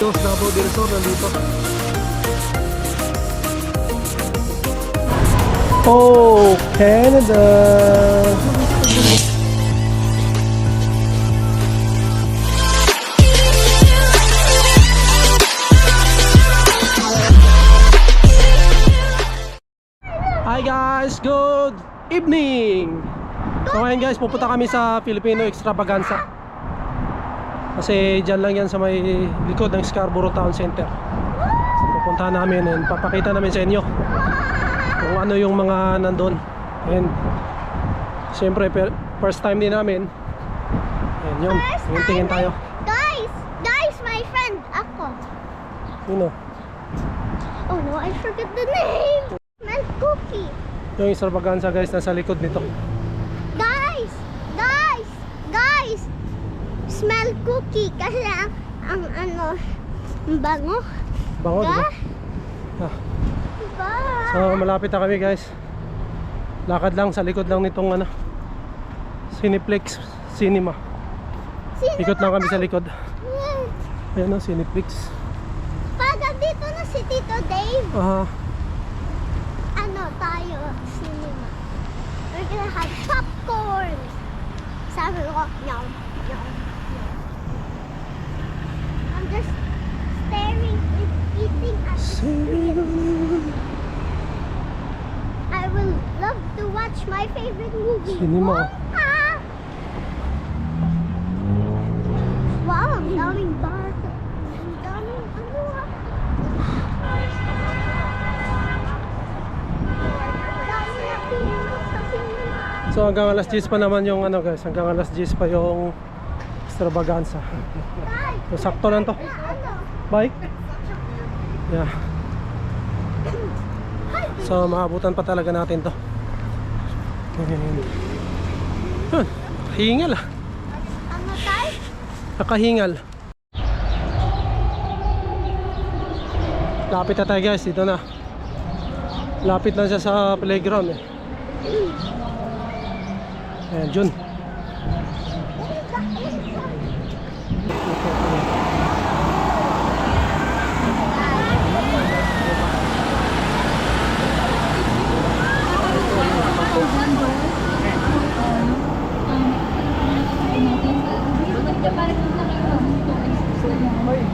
Ito, Davao del Sur nandito. Oh, Canada! Hi guys, good evening! So ngayon guys, pupunta kami sa Filipino Extravaganza. Kasi dyan lang yan sa may likod ng Scarborough Town Center. Pupuntahan namin and papakita namin sa inyo kung ano yung mga nandun. And siyempre first time din namin. And yun, tingin tayo. Guys, my friend, ako. Sino? Oh no, I forgot the name. Man, Cookie. Yung Extravaganza guys, nasa likod nito. Guys, smell cookie kasi ang ano, bango. Bango, diba? Ah. Diba? So malapit na kami guys. Lakad lang sa likod lang nitong ano, Cineplex Cinema. Ikot lang kami sa likod. Ayan o, Cineplex. Pag dito na si Tito Dave, ano tayo, cinema. We're gonna have popcorn. Sabi ko, yum. I'm just staring and eating at the screen. I will love to watch my favorite movie. Cinema. Wow, ang daming bar. Ang daming ano ah. So hanggang alas 10 pa naman yung ano guys, hanggang alas 10 pa yung Extravaganza. So sakto lang to. Bike? Yeah. So maabutan pa talaga natin to. Hingal ah. Ano tayo? Nakahingal. Lapit na tayo guys, dito na. Lapit na siya sa playground eh. Ayan, Jun.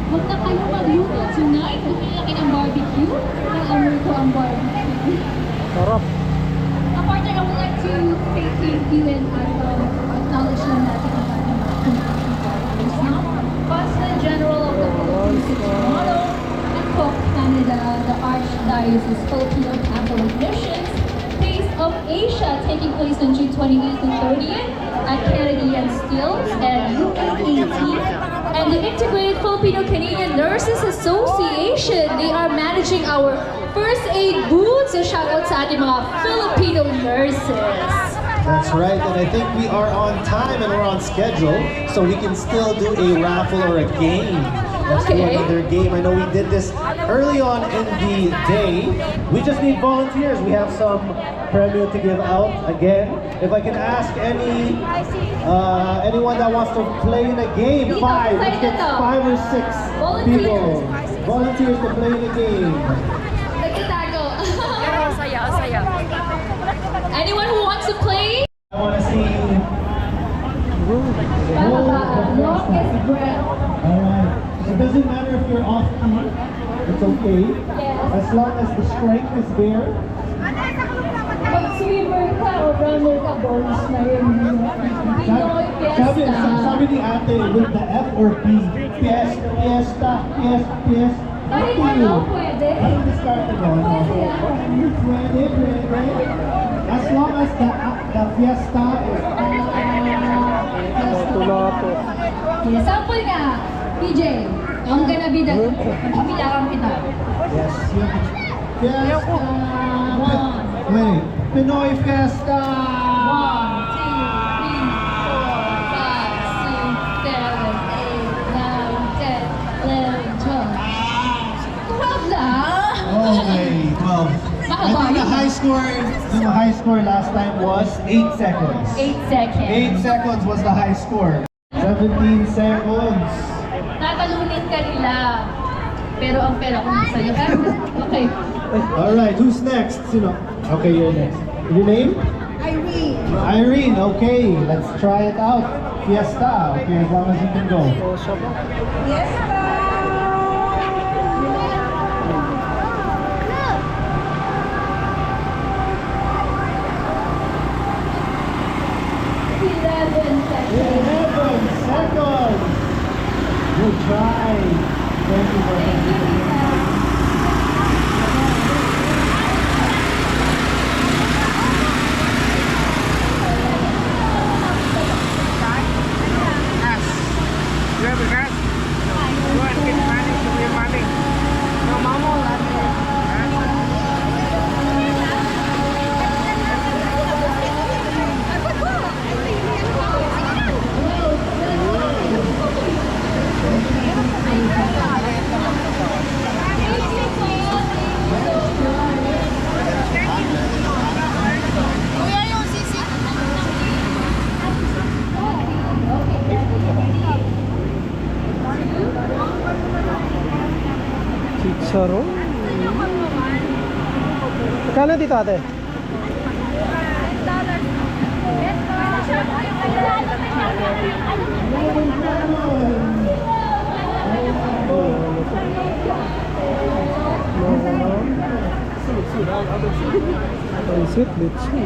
Magka kayo magluto tonight. Maglaki ng barbecue. Ang luto ang barbecue. Sarap. Partner, I would like to say thank you and acknowledge natin ang ating mga Pastor General of the Philippines Toronto and Pope Canada, the Archdiocese Filipino Catholic Missions, Taste of Asia taking place on June 28th and 30th at Canadian Stills and UAAT, and the Integrated Filipino-Canadian Nurses Association. They are managing our first aid booth. So shout out sa ating mga Filipino nurses. That's right, and I think we are on time and we're on schedule, so we can still do a raffle or a game. Let's do another game. I know we did this early on in the day. We just need volunteers. We have some premium to give out. Again, if I can ask anyone that wants to play in a game, let's get 5 or 6 people. Volunteers to play in a game. Anyone who wants to play? I want to see. Longest breath. Alright. It doesn't matter if you're off key. It's okay. Yes. As long as the strength is there. Pag swimmer ka o runner ka, bonus na yun. Pinoy Fiesta. Sabi ni ate, with the F or P? Fiesta. Kahit ano, pwede. Anong discard mo? Pwede. As long as the fiesta is Tulato. Okay, sample nga. PJ, I'm gonna be the bilangan kita. Yes. Fiesta. Wait. Pinoy Fiesta. 1, 2, 3, 4, 5, 6, 7, 8, 9, 10, 11, 12. Okay, 12. I think the high score last time was 8 seconds. 8 seconds. 8 seconds was the high score. 17 seconds. Tatalunin ka nila. Pero ang pera ko nasa iyo. Okay. Alright, who's next? Sino? Okay, you're next. Your name? Irene. Irene, okay. Let's try it out. Fiesta, okay, as long as you can go. O, siya ba? Yes, Seconds. Good try. Thank you for Chicharon. Kano dito ate? Pansit, litsi.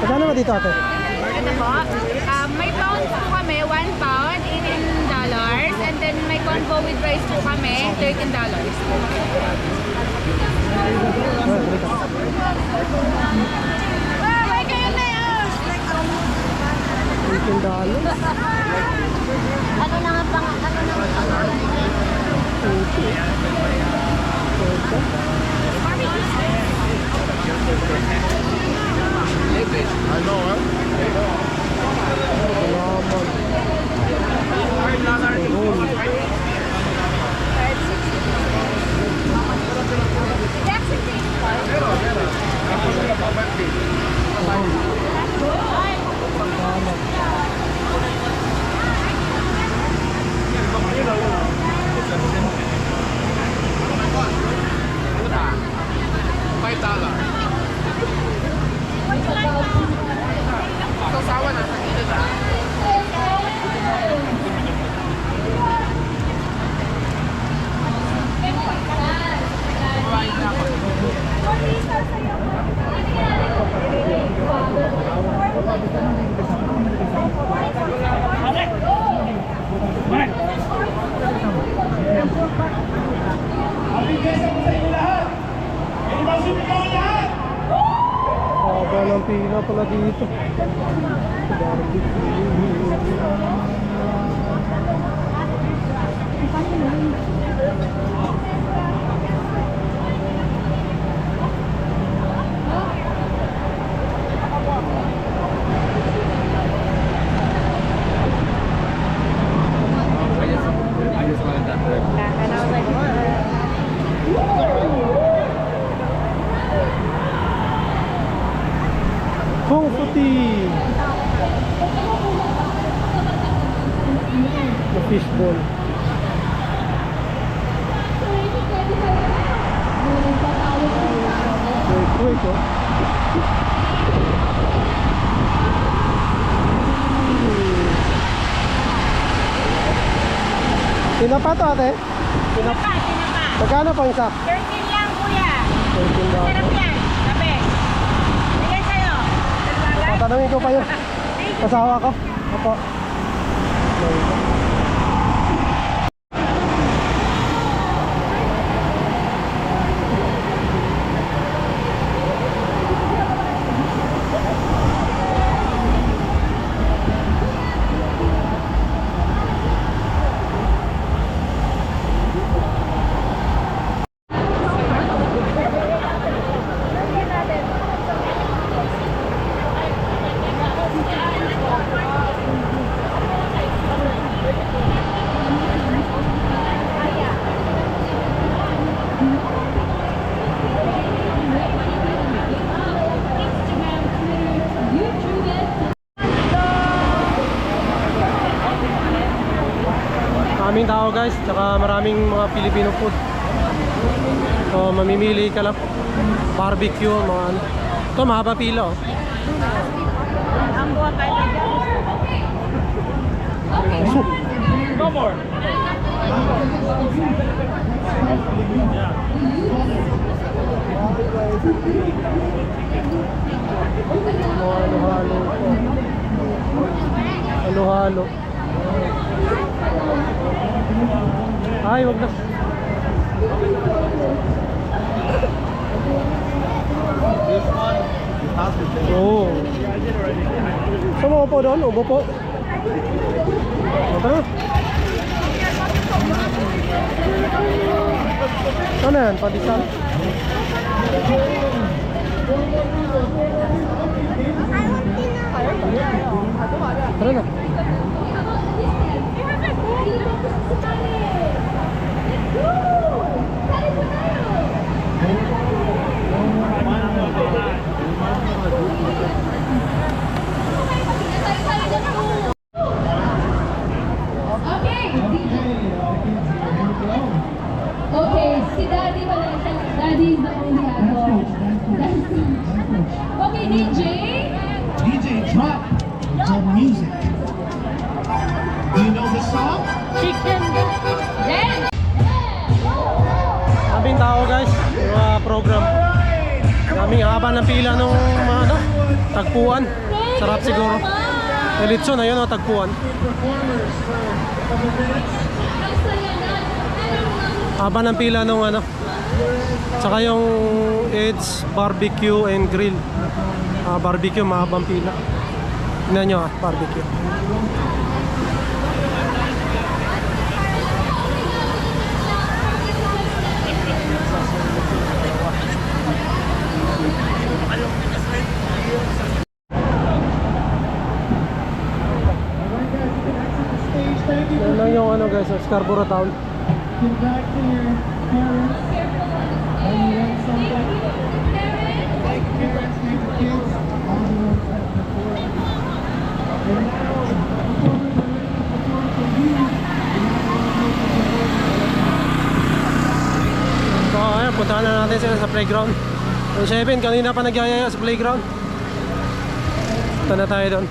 Magkano ba dito ate? Ito po, may pounds po kami, 1 pound in dollars. And then may combo with rice po kami, $13. Wait kayo na yun! $18. Ano na nga pang, ano na nga Haba ng pila pala dito. Kung puti. Na fishball. Wait, oh. Tinapa to ate? Tinapa. Magkano po isa? 13 lang kuya. 13 daw. Sarap yan. Sabi. Bigay sa'yo. Tatanungin ko pa yun. Kasawa ko. Opo. Maraming tao guys, tsaka maraming mga Filipino food. So mamimili ka lang. Barbecue, mga ano. Ito mahaba pila oh. Halo-halo. Halo-halo. Ay, wag na. Oo. Saan mo po doon? Ubo po. Ito. Ano yan? Padisal? Tara na. Okay, si Daddy wala siya. Daddy is the only adult. Okay, DJ. DJ, drop the music. Do you know the song? Chicken dance. Daming tao guys, yung mga program. Daming haba ng pila nung mga ano, tagpuan. Sarap siguro. Elitson na yun o, tagpuan. Haba ng pila nung ano. Saka yung Ed's Barbecue and Grill. Barbecue, mahabang pila. Tingnan nyo barbecue. Yan lang yung ano guys, Scarborough Town. Give back to your parents. And you want something? Thank parents, thank kids. All the ones that support. And now, before we perform for you, So ayun, puntahan na natin sila sa playground. Yung 7, kanina pa nagyayaya sa playground. Punta na tayo doon.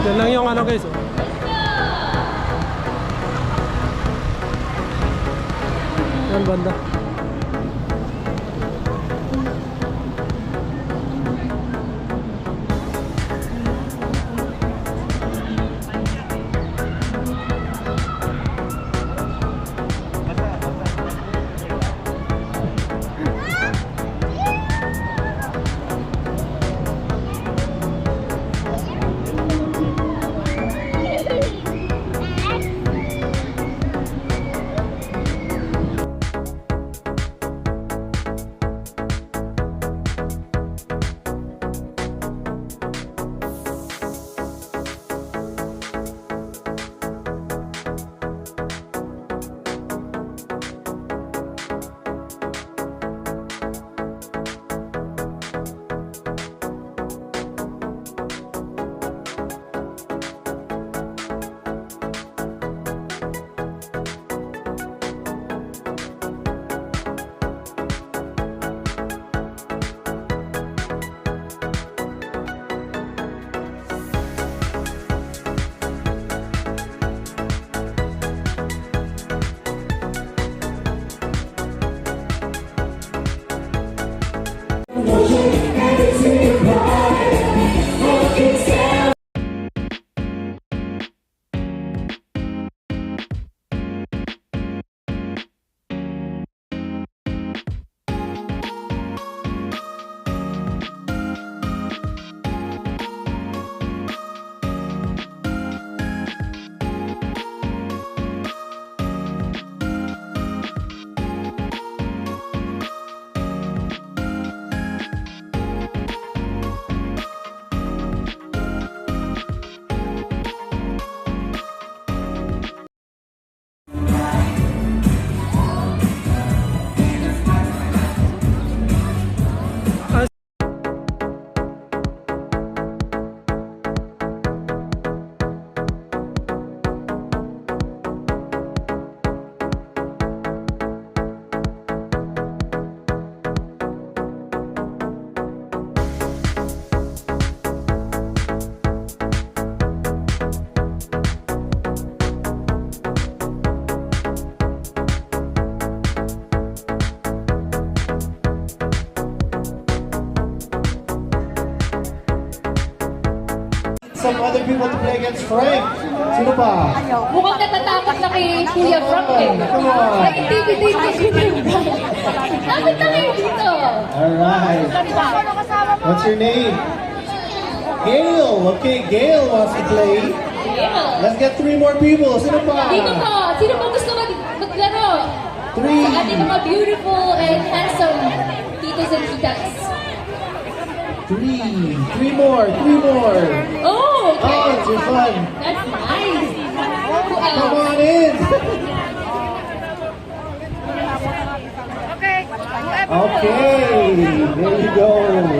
Yan lang yung ano guys. Yan banda. people to play against Frank. Sino pa? Mukhang natatakot na kay Kuya Frank eh. Come on. Na-intimidate na si Kuya Frank. Dapat na kayo dito. Alright. What's your name? Gail. Okay, Gail wants to play. Yeah. Let's get 3 more people. Sino pa? Dito po, sino po gusto maglaro? 3. Sa ating mga beautiful and handsome titos and titas. 3 more. 3 more. Oh, okay. Oh, it's your fun. That's nice. Who Come else? on in. Okay. There you go.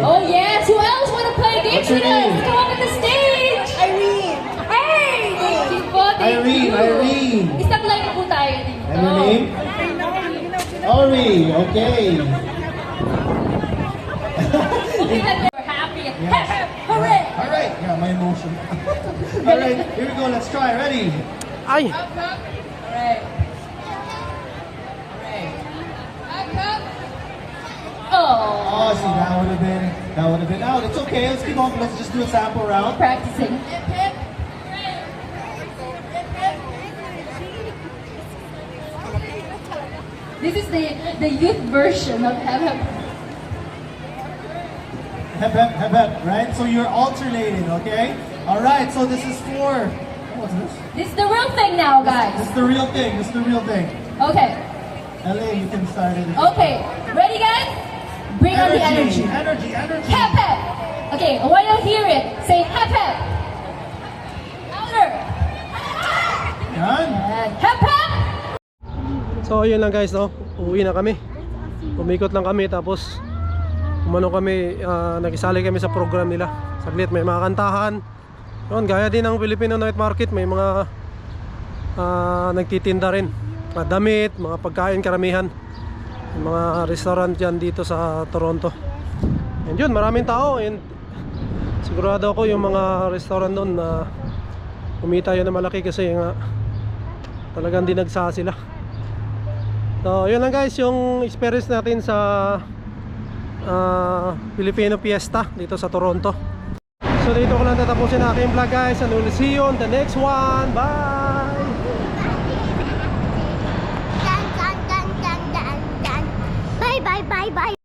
Oh yes, who else want to play games What's your with us? name? Come up on the stage! Irene! Hey! Thank you po, thank Irene, you. Irene. Stop line po tayo dito. And your name? Ori. Okay. Okay, that we're happy. Hooray! All right. Yeah, my emotion. All right. Here we go. Let's try. Ready? Ay! Hooray! Oh, Oh, see, that would have been out. It's okay. Let's keep on. Let's just do a sample round. practicing. This is the youth version of Hep Hep. Hep, hep, hep, hep, right? So you're alternating, okay? All right. So this is for. What's this? This is the real thing now, This guys. is the real thing. This is the real thing. Okay, LA, you can start it. okay. Ready, guys? Bring on the energy. Energy. Hep hep. Okay, I want you to hear it. Say hep hep. Louder. Yan. And hep hep. So ayun lang guys, no? Uwi na kami. Umikot lang kami tapos umano kami, nakisali kami sa program nila. Saglit may mga kantahan. Yun, gaya din ng Filipino Night Market, may mga nagtitinda rin. Mga damit, mga pagkain karamihan. May mga restaurant dyan dito sa Toronto. And yun, maraming tao and sigurado ako yung mga restaurant doon na kumita yun na malaki kasi nga talagang dinagsa sila. So yun lang guys yung experience natin sa Filipino Fiesta dito sa Toronto. So dito ko lang tatapusin ang aking vlog guys, and we'll see you on the next one. Bye! Dun, dun, dun, dun, dun, dun. Bye, bye, bye, bye.